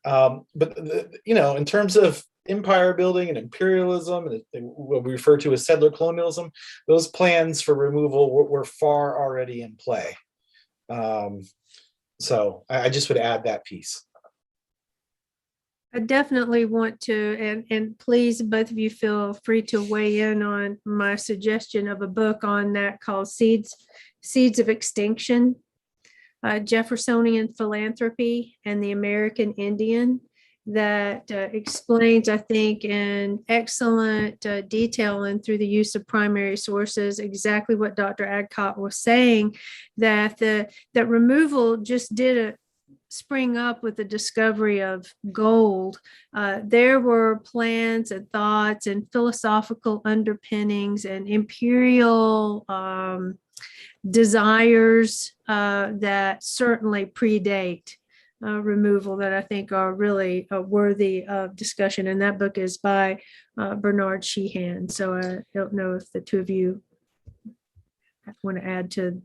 But in terms of empire building and imperialism, and what we refer to as settler colonialism, those plans for removal were far already in play. So I just would add that piece. I definitely want to, and please, both of you feel free to weigh in on my suggestion of a book on that called Seeds of Extinction, Jeffersonian Philanthropy and the American Indian, that explains, I think, in excellent detail and through the use of primary sources, exactly what Dr. Adcock was saying, that removal just didn't spring up with the discovery of gold. There were plans and thoughts and philosophical underpinnings and imperial desires that certainly predate removal, that I think are really worthy of discussion. And that book is by Bernard Sheehan. So I don't know if the two of you want to add to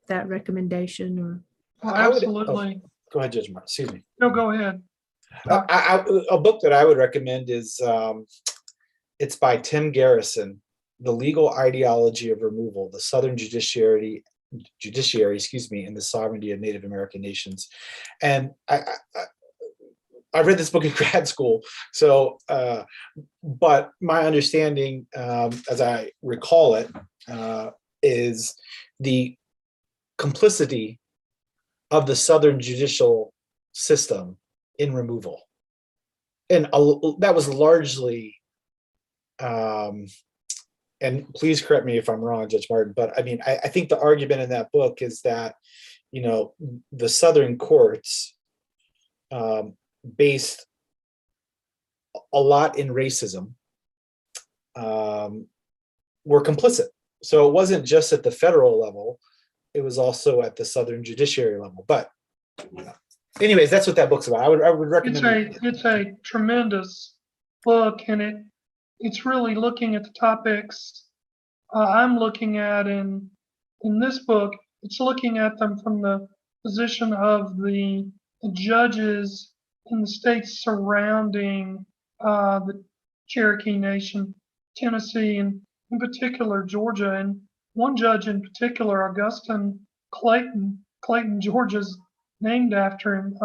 that recommendation or. Well, absolutely. Go ahead, Judge Mark. Excuse me. No, go ahead. A book that I would recommend is it's by Tim Garrison, The Legal Ideology of Removal: The Southern Judiciary, and the Sovereignty of Native American Nations. And I read this book in grad school, so but my understanding, as I recall it, is the complicity of the Southern judicial system in removal. And that was largely, and please correct me if I'm wrong, Judge Martin, but I mean, I think the argument in that book is that, the Southern courts based a lot in racism, were complicit. So it wasn't just at the federal level, it was also at the Southern judiciary level. But anyways, that's what that book's about. I would recommend it's a tremendous book, and it's really looking at the topics I'm looking at in this book. It's looking at them from the position of the judges in the states surrounding the Cherokee Nation, Tennessee, and in particular Georgia. And one judge in particular, Augustine Clayton, Georgia's named after him,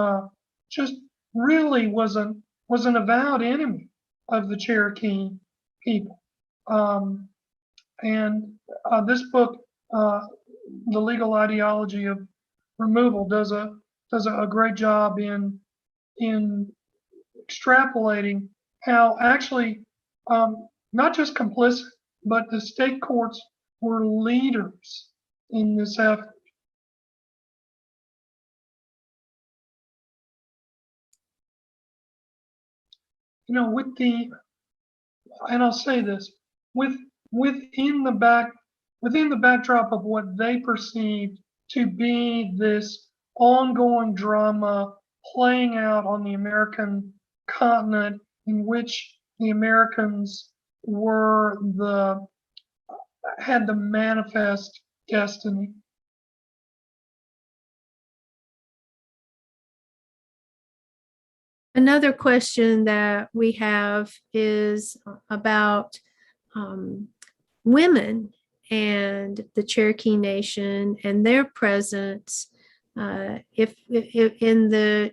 just really was an avowed enemy of the Cherokee people. And this book, The Legal Ideology of Removal, does a great job in in extrapolating how actually not just complicit, but the state courts were leaders in this effort. You know, and I'll say this, within the backdrop of what they perceived to be this ongoing drama playing out on the American continent, in which the Americans had the manifest destiny. Another question that we have is about women and the Cherokee Nation and their presence if in the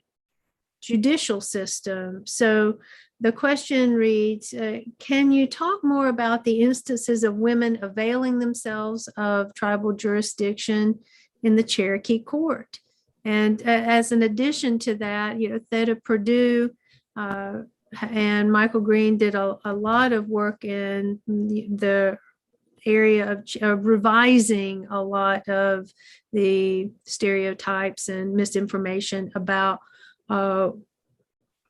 judicial system. So the question reads, can you talk more about the instances of women availing themselves of tribal jurisdiction in the Cherokee Court? And as an addition to that, Theta Purdue and Michael Green did a lot of work in the area of revising a lot of the stereotypes and misinformation about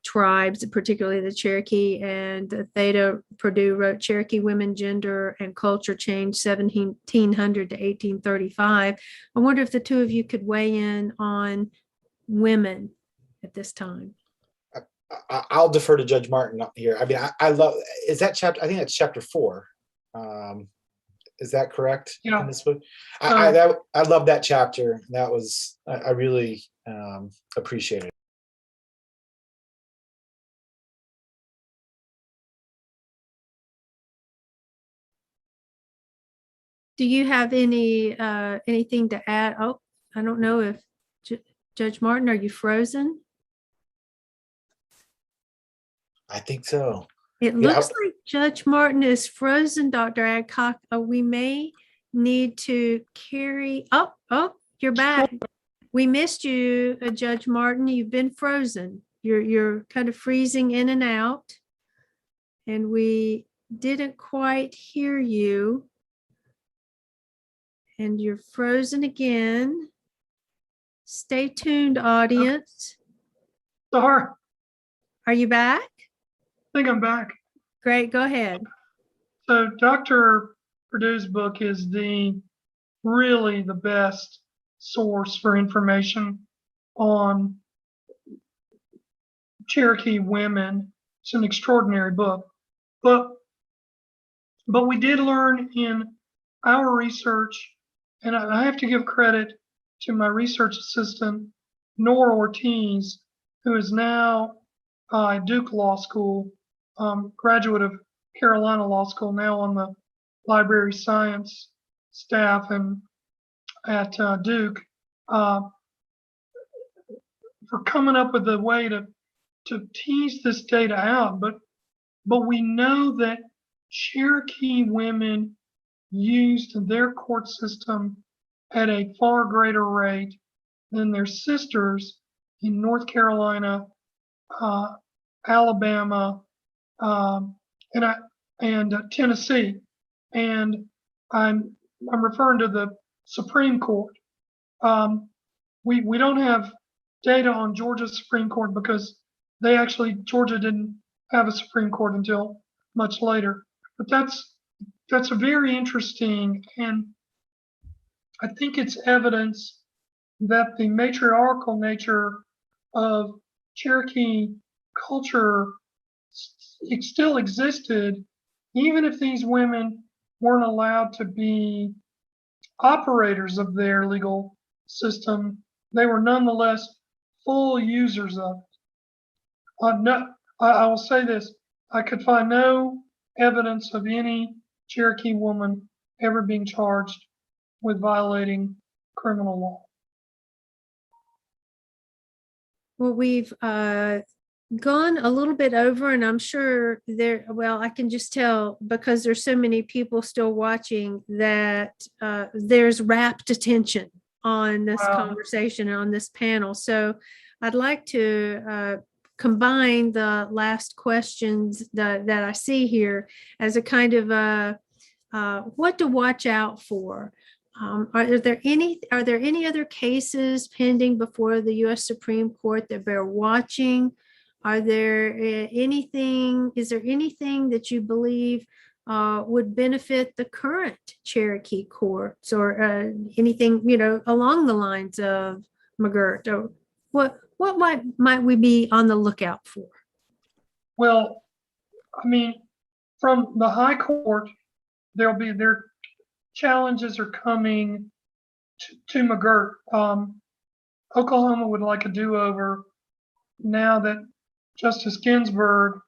tribes, particularly the Cherokee. And Theta Purdue wrote Cherokee Women, Gender, and Culture Change, 1700 to 1835. I wonder if the two of you could weigh in on women at this time. I'll defer to Judge Martin here. I mean, I love, is that chapter, I think that's chapter 4. Is that correct? Yeah. In this book? I love that chapter. That was, I really appreciate it. Do you have anything to add? Oh, I don't know if Judge Martin, are you frozen? I think so. It looks like Judge Martin is frozen, Dr. Adcock. We may need to carry. Oh, you're back. We missed you, Judge Martin. You've been frozen. You're kind of freezing in and out, and we didn't quite hear you. And you're frozen again. Stay tuned, audience. Sorry, Are you back? I think I'm back. Great, go ahead. So Dr. Purdue's book is really the best source for information on Cherokee women. It's an extraordinary book. But we did learn in our research, and I have to give credit to my research assistant, Nora Ortiz, who is now at Duke Law School, graduate of Carolina Law School, now on the library science staff and at Duke, for coming up with a way to tease this data out. But we know that Cherokee women used their court system at a far greater rate than their sisters in North Carolina, Alabama, and Tennessee. And I'm referring to the Supreme Court. We don't have data on Georgia's Supreme Court because Georgia didn't have a Supreme Court until much later. But that's a very interesting, and I think it's evidence that the matriarchal nature of Cherokee culture it still existed, even if these women weren't allowed to be operators of their legal system. They were nonetheless full users of it. I will say this, I could find no evidence of any Cherokee woman ever being charged with violating criminal law. Well, we've gone a little bit over, and I'm sure I can just tell because there's so many people still watching that there's rapt attention on this conversation and on this panel. So I'd like to combine the last questions that I see here as a kind of what to watch out for. Are there any other cases pending before the U.S. Supreme Court that bear watching? Is there anything that you believe would benefit the current Cherokee courts, or anything, along the lines of McGirt? Or what might we be on the lookout for? Well, I mean, from the High Court, their challenges are coming to McGirt. Oklahoma would like a do-over now that Justice Ginsburg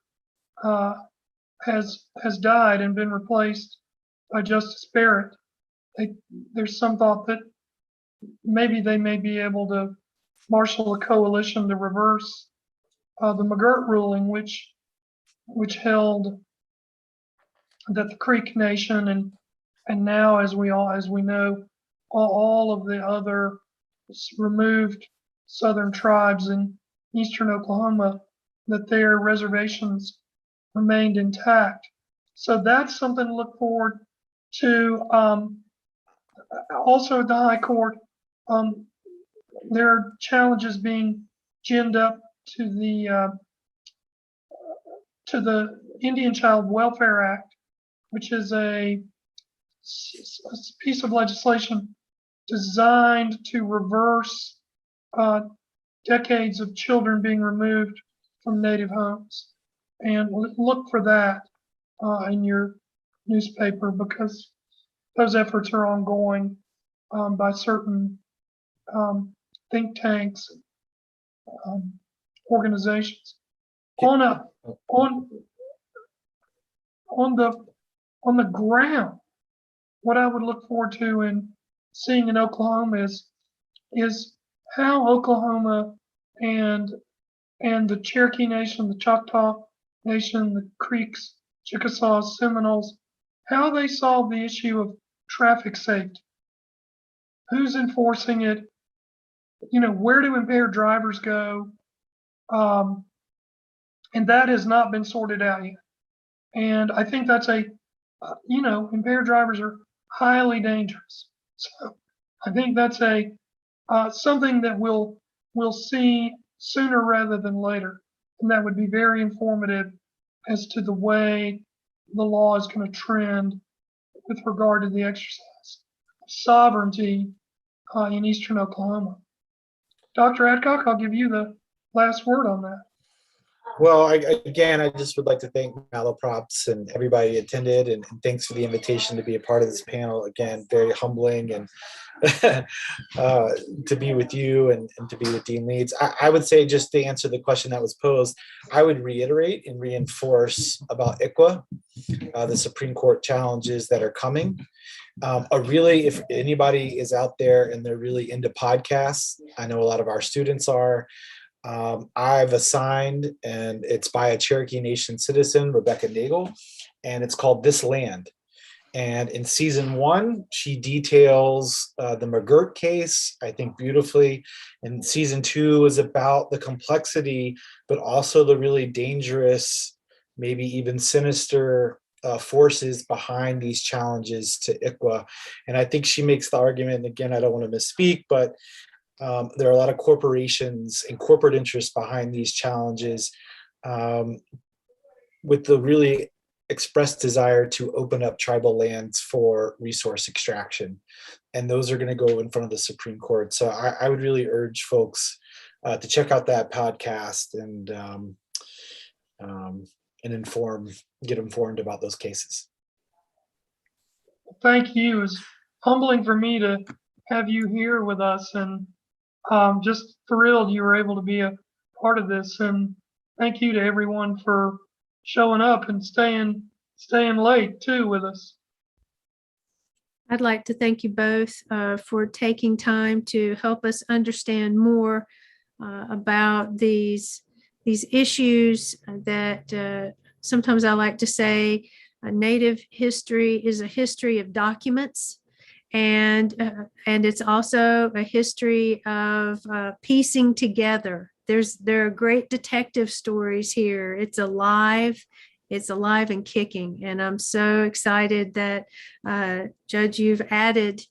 has died and been replaced by Justice Barrett. There's some thought that maybe they may be able to marshal a coalition to reverse the McGirt ruling, which held that the Creek Nation and now, as we know, all of the other removed Southern tribes in eastern Oklahoma, that their reservations remained intact. So that's something to look forward to. Also at the High Court, there are challenges being ginned up to the Indian Child Welfare Act, which is a piece of legislation designed to reverse decades of children being removed from native homes. And look for that in your newspaper, because those efforts are ongoing by certain think tanks, organizations. On the ground, what I would look forward to in seeing in Oklahoma is how Oklahoma and the Cherokee Nation, the Choctaw Nation, the Creeks, Chickasaws, Seminoles, how they solve the issue of traffic safety. Who's enforcing it? Where do impaired drivers go? And that has not been sorted out yet. And I think that's impaired drivers are highly dangerous. So I think that's something that we'll see sooner rather than later. And that would be very informative as to the way the law is going to trend with regard to the exercise of sovereignty in eastern Oklahoma. Dr. Adcock, I'll give you the last word on that. Well, I just would like to thank Malaprops and everybody attended, and thanks for the invitation to be a part of this panel. Again, very humbling, and to be with you and to be with Dean Leeds. I would say, just to answer the question that was posed, I would reiterate and reinforce about ICWA, the Supreme Court challenges that are coming. Really, if anybody is out there and they're really into podcasts, I know a lot of our students are. I've assigned, and it's by a Cherokee Nation citizen, Rebecca Nagel, and it's called This Land. And in season 1, she details the McGirt case, I think, beautifully. And season 2 is about the complexity, but also the really dangerous, maybe even sinister forces behind these challenges to ICWA. And I think she makes the argument, and again, I don't want to misspeak, but there are a lot of corporations and corporate interests behind these challenges, with the really expressed desire to open up tribal lands for resource extraction. And those are going to go in front of the Supreme Court. So I would really urge folks to check out that podcast and get informed about those cases. Thank you. It's humbling for me to have you here with us, and just thrilled you were able to be a part of this. And thank you to everyone for showing up and staying late too with us. I'd like to thank you both for taking time to help us understand more about these issues that sometimes I like to say Native history is a history of documents. And it's also a history of piecing together there are great detective stories here. It's alive and kicking. And I'm so excited that Judge, you've added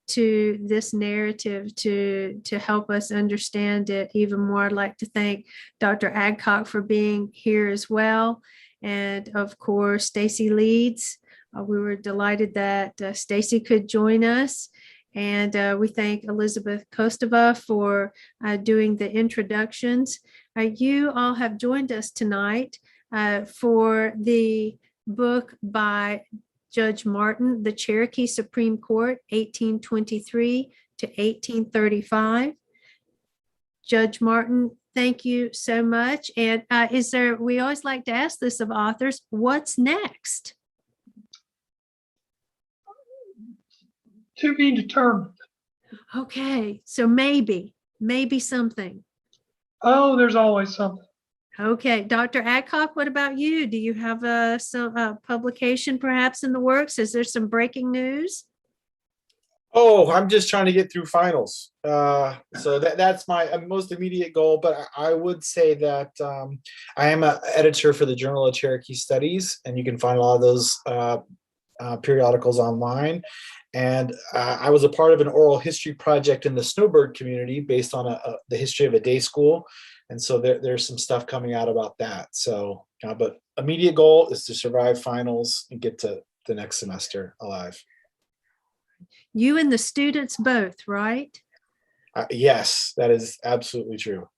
to this narrative to help us understand it even more. I'd like to thank Dr. Adcock for being here as well. And of course, Stacy Leeds. We were delighted that Stacy could join us. And we thank Elizabeth Kostova for doing the introductions. You all have joined us tonight for the book by Judge Martin, the Cherokee Supreme Court, 1823 to 1835. Judge Martin, thank you so much. And we always like to ask this of authors, what's next? To be determined. Okay, so maybe something. Oh, there's always something. Okay, Dr. Adcock, what about you? Do you have some publication perhaps in the works? Is there some breaking news? Oh, I'm just trying to get through finals. So that's my most immediate goal. But I would say that I am an editor for the Journal of Cherokee Studies, and you can find a lot of those periodicals online. And I was a part of an oral history project in the Snowbird community based on the history of a day school. And so there's some stuff coming out about that. So, but immediate goal is to survive finals and get to the next semester alive. You and the students both, right? Yes, that is absolutely true.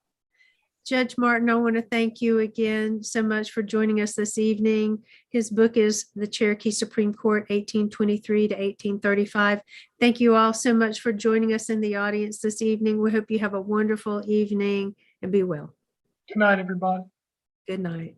Judge Martin, I want to thank you again so much for joining us this evening. His book is The Cherokee Supreme Court, 1823 to 1835. Thank you all so much for joining us in the audience this evening. We hope you have a wonderful evening and be well. Good night, everybody. Good night.